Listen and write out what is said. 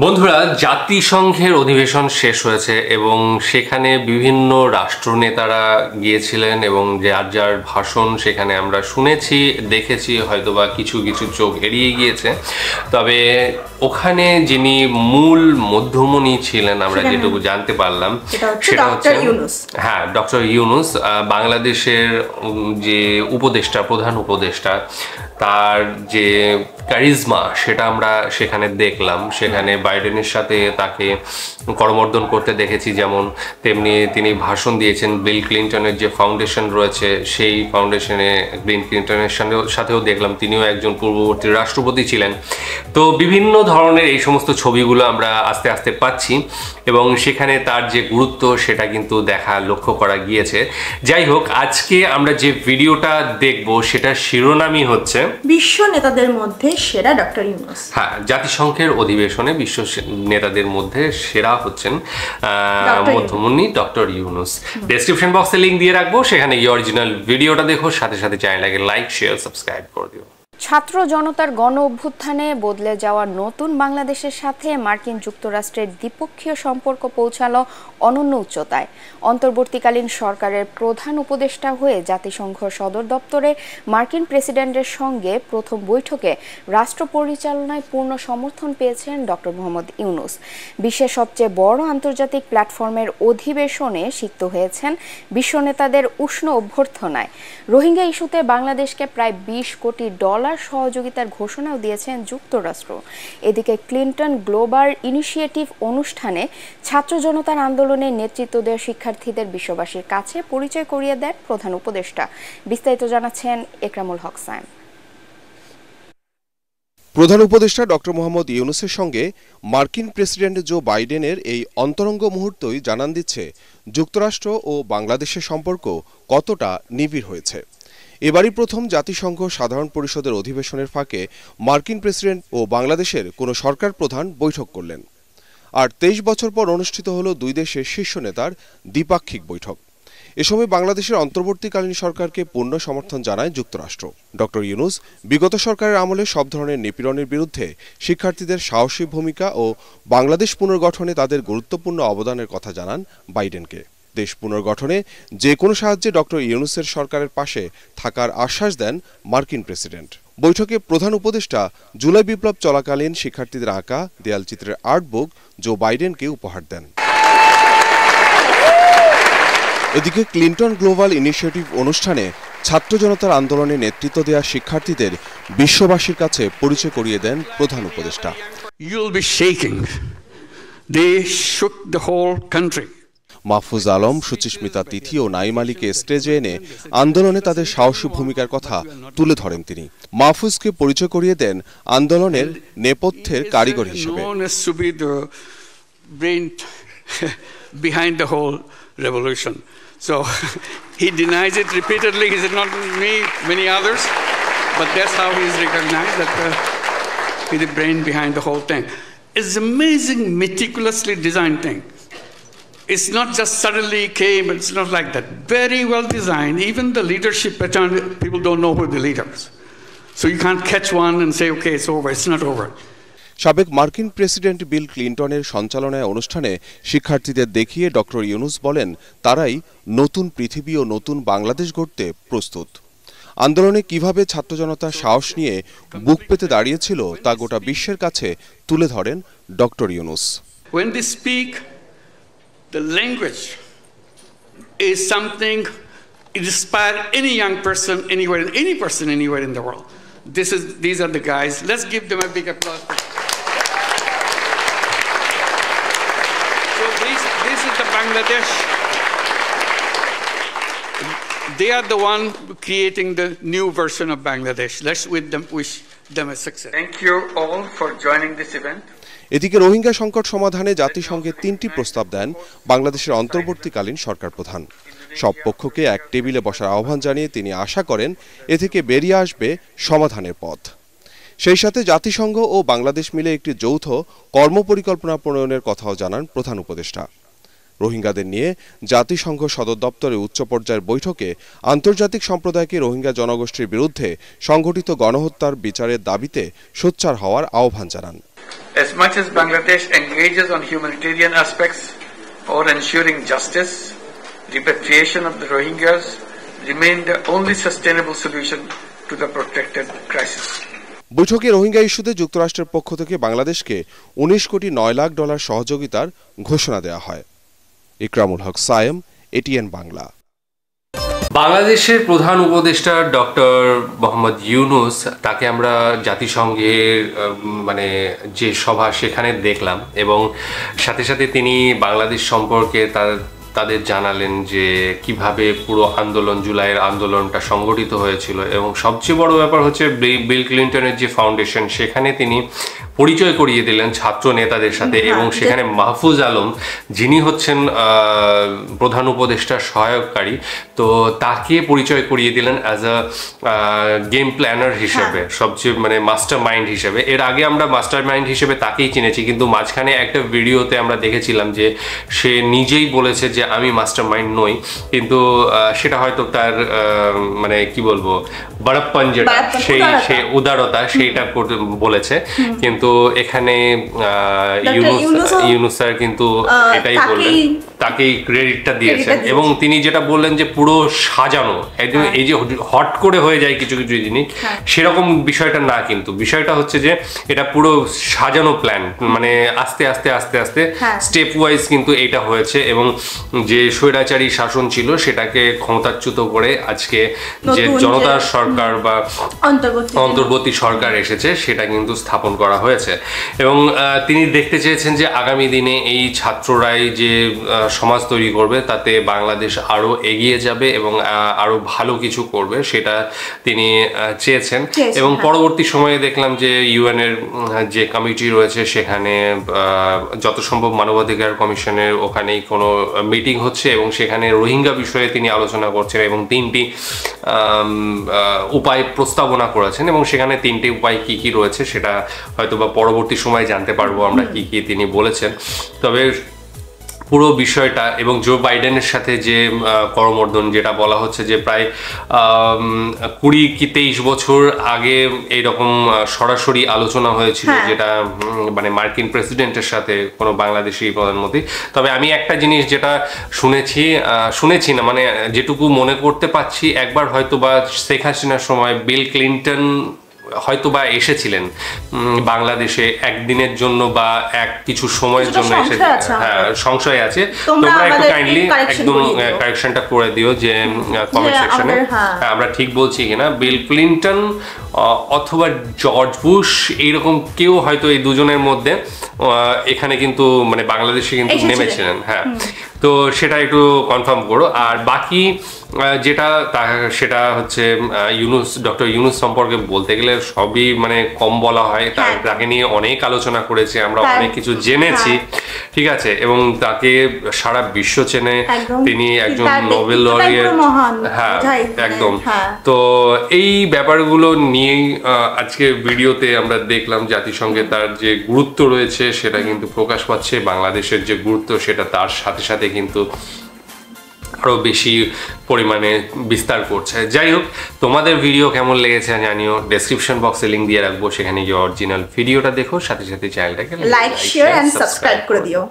বন্ধুরা, জাতিসংঘের অধিবেশন শেষ হয়েছে এবং সেখানে বিভিন্ন রাষ্ট্রনেতারা গিয়েছিলেন এবং যার যার ভাষণ সেখানে আমরা শুনেছি, দেখেছি, হয়তোবা কিছু কিছু চোখ এড়িয়ে গিয়েছে। তবে ওখানে যিনি মূল মধ্যমণি ছিলেন আমরা যেটুকু জানতে পারলাম সেটা হচ্ছে হ্যাঁ ডক্টর ইউনূস, বাংলাদেশের যে উপদেষ্টা, প্রধান উপদেষ্টা, তার যে ক্যারিজমা সেটা আমরা সেখানে দেখলাম। সেখানে বাইডেনের সাথে তাকে করমর্দন করতে দেখেছি, যেমন তেমনি তিনি ভাষণ দিয়েছেন। বিল ক্লিন্টনের যে ফাউন্ডেশন রয়েছে সেই ফাউন্ডেশনে বিল ক্লিন্টনের সাথেও দেখলাম তিনিও একজন পূর্ববর্তী রাষ্ট্রপতি ছিলেন। তো বিভিন্ন ধরনের এই সমস্ত ছবিগুলো আমরা আস্তে আস্তে পাচ্ছি এবং সেখানে তার যে গুরুত্ব সেটা কিন্তু লক্ষ্য করা গিয়েছে। যাই হোক, আজকে আমরা যে ভিডিওটা দেখব সেটার শিরোনামই হচ্ছে বিশ্ব নেতাদের মধ্যে সেরা ডক্টর ইউনূস। হ্যাঁ, জাতিসংঘের অধিবেশনে বিশ্ব নেতাদের মধ্যে সেরা হচ্ছেন মধ্যমণি ডক্টর ইউনূস। ডেসক্রিপশন বক্সে লিংক দিয়ে রাখবো, সেখানে এই অরিজিনাল ভিডিওটা দেখো, সাথে সাথে চ্যানেলটাকে লাইক, শেয়ার, সাবস্ক্রাইব করে দিও। ছাত্র জনতার গণ অভ্যুত্থানে বদলে যাওয়া নতুন বাংলাদেশের সাথে মার্কিন যুক্তরাষ্ট্রের দ্বিপক্ষীয় সম্পর্ক পৌঁছালো অনন্য উচ্চতায়। অন্তর্বর্তীকালীন সরকারের প্রধান উপদেষ্টা হয়ে জাতিসংঘ সদর দপ্তরে মার্কিন প্রেসিডেন্টের সঙ্গে প্রথম বৈঠকে রাষ্ট্র পরিচালনায় পূর্ণ সমর্থন পেয়েছেন ডক্টর মোহাম্মদ ইউনূস। বিশ্বের সবচেয়ে বড় আন্তর্জাতিক প্ল্যাটফর্মের অধিবেশনে সিক্ত হয়েছেন বিশ্ব নেতাদের উষ্ণ অভ্যর্থনায়। রোহিঙ্গা ইস্যুতে বাংলাদেশকে প্রায় $20 কোটি সহযোগিতার ঘোষণাও দিয়েছেন যুক্তরাষ্ট্র। এদিকে ক্লিন্টন গ্লোবাল ইনিশিয়েটিভ অনুষ্ঠানে ছাত্র জনতার আন্দোলনে নেতৃত্ব দেওয়া শিক্ষার্থীদের বিশ্ববাসীর কাছে পরিচয় করিয়ে দেন প্রধান উপদেষ্টা। বিস্তারিত জানাচ্ছেন একরামুল হক সায়েম। প্রধান উপদেষ্টা ডক্টর মোহাম্মদ ইউনূসের সঙ্গে মার্কিন প্রেসিডেন্ট জো বাইডেনের এই অন্তরঙ্গ মুহূর্তই জানান দিচ্ছে যুক্তরাষ্ট্র ও বাংলাদেশের সম্পর্ক কতটা নিবিড় হয়েছে। এবারই প্রথম জাতিসংঘ সাধারণ পরিষদের অধিবেশনের ফাঁকে মার্কিন প্রেসিডেন্ট ও বাংলাদেশের কোনো সরকার প্রধান বৈঠক করলেন। আর 23 বছর পর অনুষ্ঠিত হল দুই দেশের শীর্ষ নেতার দ্বিপাক্ষিক বৈঠক। এ সময় বাংলাদেশের অন্তর্বর্তীকালীন সরকারকে পূর্ণ সমর্থন জানায় যুক্তরাষ্ট্র। ডক্টর ইউনূস বিগত সরকারের আমলে সব ধরনের নিপীড়নের বিরুদ্ধে শিক্ষার্থীদের সাহসী ভূমিকা ও বাংলাদেশ পুনর্গঠনে তাদের গুরুত্বপূর্ণ অবদানের কথা জানান বাইডেনকে। দেশ পুনর্গঠনে যে কোনো সাহায্যে ডক্টর ইউনূসের সরকারের পাশে থাকার আশ্বাস দেন মার্কিন প্রেসিডেন্ট। বৈঠকে প্রধান উপদেষ্টা জুলাই বিপ্লব চলাকালীন শিক্ষার্থীদের আঁকা দেয়ালচিত্রের আর্টবুক জো বাইডেনকে উপহার দেন। এদিকে ক্লিন্টন গ্লোবাল ইনিশিয়েটিভ অনুষ্ঠানে ছাত্র জনতার আন্দোলনে নেতৃত্ব দেয়া শিক্ষার্থীদের বিশ্ববাসীর কাছে পরিচয় করিয়ে দেন প্রধান উপদেষ্টা। মাহফুজ আলম, সুচিস্মিতা তিথি ও নাইম আলীকে স্টেজে এনে আন্দোলনে তাদের সাহসী ভূমিকার কথা তুলে ধরেন তিনি। মাহফুজকে পরিচয় করিয়ে দেন আন্দোলনের নেপথ্যের কারিগর হিসেবে। So he denies it repeatedly. He said, not me, many others, but that's how he is recognized, that he's the brain behind the whole thing. It's amazing, meticulously designed thing. It's not just suddenly came, it's not like that. Very well designed. Even the leadership pattern, people don't know who the leaders. So you can't catch one and say, okay, it's over. It's not over. সাবেক মার্কিন president Bill ক্লিন্টনের সঞ্চালনায় অনুষ্ঠানে শিক্ষার্থীদের দেখিয়ে doctor Yunus বলেন তারাই নতুন পৃথিবী ও নতুন বাংলাদেশ গড়তে প্রস্তুত। আন্দোলনে কিভাবে ছাত্র জনতা সাহস নিয়ে বুক পেতে দাঁড়িয়েছিল তা গোটা বিশ্বের কাছে তুলে ধরেন doctor Yunus. When they speak, the language is something it inspires any young person anywhere, any person anywhere in the world. These are the guys. Let's give them a big applause. So this is the Bangladesh. They are the one creating the new version of Bangladesh. Let's wish them a success. Thank you all for joining this event. এদিকে রোহিঙ্গা সংকট সমাধানে জাতিসংঘে 3টি প্রস্তাব দেন বাংলাদেশের অন্তর্বর্তীকালীন সরকার প্রধান। সব পক্ষকে এক টেবিলে বসার আহ্বান জানিয়ে তিনি আশা করেন এ থেকে বেরিয়ে আসবে সমাধানের পথ। সেই সাথে জাতিসংঘ ও বাংলাদেশ মিলে একটি যৌথ কর্মপরিকল্পনা প্রণয়নের কথাও জানান প্রধান উপদেষ্টা। রোহিঙ্গাদের নিয়ে জাতিসংঘ সদর দপ্তরে উচ্চ পর্যায়ের বৈঠকে আন্তর্জাতিক সম্প্রদায়কে রোহিঙ্গা জনগোষ্ঠীর বিরুদ্ধে সংঘটিত গণহত্যার বিচারের দাবিতে সোচ্চার হওয়ার আহ্বান জানান। As much as Bangladesh engages on humanitarian aspects or ensuring justice, repatriation of the Rohingyas remain the only sustainable solution to the protracted crisis. বৈঠকে রোহিঙ্গা ইস্যুতে যুক্তরাষ্ট্রের পক্ষ থেকে বাংলাদেশকে 19 কোটি 9 লাখ ডলার সহযোগিতার ঘোষণা দেওয়া হয়। ইকরামুল হক সায়েম, এটিএন বাংলা। বাংলাদেশের প্রধান উপদেষ্টা ডক্টর মোহাম্মদ ইউনূস, তাকে আমরা জাতিসংঘের যে সভা সেখানে দেখলাম এবং সাথে সাথে তিনি বাংলাদেশ সম্পর্কে তাদের জানালেন যে কিভাবে পুরো আন্দোলন, জুলাইয়ের আন্দোলনটা সংগঠিত হয়েছিল এবং সবচেয়ে বড় ব্যাপার হচ্ছে বিল ক্লিন্টনের যে ফাউন্ডেশন, সেখানে তিনি পরিচয় করিয়ে দিলেন ছাত্র নেতাদের সাথে এবং সেখানে মাহফুজ আলম, যিনি হচ্ছেন প্রধান উপদেষ্টার সহায়ককারী, তো তাকে পরিচয় করিয়ে দিলেন অ্যাজ আ গেম প্ল্যানার হিসেবে, সবচেয়ে মাস্টার মাইন্ড হিসেবে। এর আগে আমরা মাস্টার মাইন্ড হিসেবে তাকেই চিনেছি, কিন্তু মাঝখানে একটা ভিডিওতে আমরা দেখেছিলাম যে সে নিজেই বলেছে যে আমি মাস্টার মাইন্ড নই, কিন্তু সেটা হয়তো তার কি বলবো বড়প্পন, যেটা সে উদারতা, সেইটা বলেছে। কিন্তু এখানে ইউনূস স্যার কিন্তু এটাই বললেন, তাকেই ক্রেডিটটা দিয়েছেন এবং তিনি যেটা বললেন যে পুরো সাজানো, একদম এই যে হট করে হয়ে যায় কিছু কিছু জিনিস, সেরকম বিষয়টা না, কিন্তু বিষয়টা হচ্ছে যে এটা পুরো সাজানো প্ল্যান, আস্তে আস্তে আস্তে আস্তে স্টেপ ওয়াইজ কিন্তু এটা হয়েছে এবং যে স্বৈরাচারী শাসন ছিল সেটাকে ক্ষমতাচ্যুত করে আজকে যে জনতার সরকার বা অন্তর্বর্তী সরকার এসেছে সেটা কিন্তু স্থাপন করা হয়েছে। এবং তিনি দেখতে চেয়েছেন যে আগামী দিনে এই ছাত্ররাই যে সমাজ তৈরি করবে তাতে বাংলাদেশ আরো এগিয়ে যাবে এবং আরো ভালো কিছু করবে, সেটা তিনি চেয়েছেন। এবং পরবর্তী সময়ে দেখলাম যে ইউএন এর যে কমিটি রয়েছে সেখানে যত সম্ভব মানবাধিকার কমিশনের ওখানেই কোনো মিটিং হচ্ছে এবং সেখানে রোহিঙ্গা বিষয়ে তিনি আলোচনা করছেন এবং 3টি উপায় প্রস্তাবনা করেছেন এবং সেখানে 3টি উপায় কি কি রয়েছে সেটা হয়তো বা পরবর্তী সময় জানতে পারবো আমরা কি কি তিনি বলেছেন। তবে পুরো বিষয়টা এবং জো বাইডেনের সাথে যে করমর্দন, যেটা বলা হচ্ছে যে প্রায় 20 কি 23 বছর আগে এইরকম সরাসরি আলোচনা হয়েছিল, যেটা মার্কিন প্রেসিডেন্টের সাথে কোনো বাংলাদেশি প্রধানমন্ত্রী। তবে আমি একটা জিনিস যেটা শুনেছি না, যেটুকু মনে করতে পারছি, একবার হয়তো বা শেখ হাসিনার সময় বিল ক্লিন্টন হয়তোবা এসেছিলেন বাংলাদেশে একদিনের জন্য বা কিছু সময়ের জন্য সংশয় আছে। তোমরা একটু কাইন্ডলি একদম কারেকশনটা করে দিও যে কমেন্ট সেকশনে আমরা ঠিক বলছি কিনা। বিল ক্লিন্টন অথবা জর্জ বুশ, এইরকম কেউ হয়তো এই দুজনের মধ্যে এখানে কিন্তু বাংলাদেশে কিন্তু নেমেছিলেন। তো সেটা একটু কনফার্ম করো। আর বাকি যেটা সেটা হচ্ছে ডক্টর ইউনূস সম্পর্কে বলতে গেলে সবই কম বলা হয়। তাকে নিয়ে অনেক আলোচনা করেছে, আমরা অনেক কিছু জেনেছি, ঠিক আছে, এবং তাকে সারা বিশ্ব চেনে, তিনি একজন নোবেল লরিয়েট। একদম। তো এই ব্যাপারগুলো নিয়েই আজকে ভিডিওতে আমরা দেখলাম জাতিসংঘে তার যে গুরুত্ব রয়েছে সেটা কিন্তু প্রকাশ পাচ্ছে, বাংলাদেশের যে গুরুত্ব সেটা তার সাথে সাথে কিন্তু আরো বেশি পরিমাণে বিস্তার করছে। যাই হোক, তোমাদের ভিডিও কেমন লেগেছে জানিও, ডেসক্রিপশন বক্সে লিংক দিয়ে রাখবো, সেখানে গিয়ে অরিজিনাল ভিডিওটা দেখো, সাথে সাথে চ্যানেলটাকে লাইক, শেয়ার এন্ড সাবস্ক্রাইব করে দিও।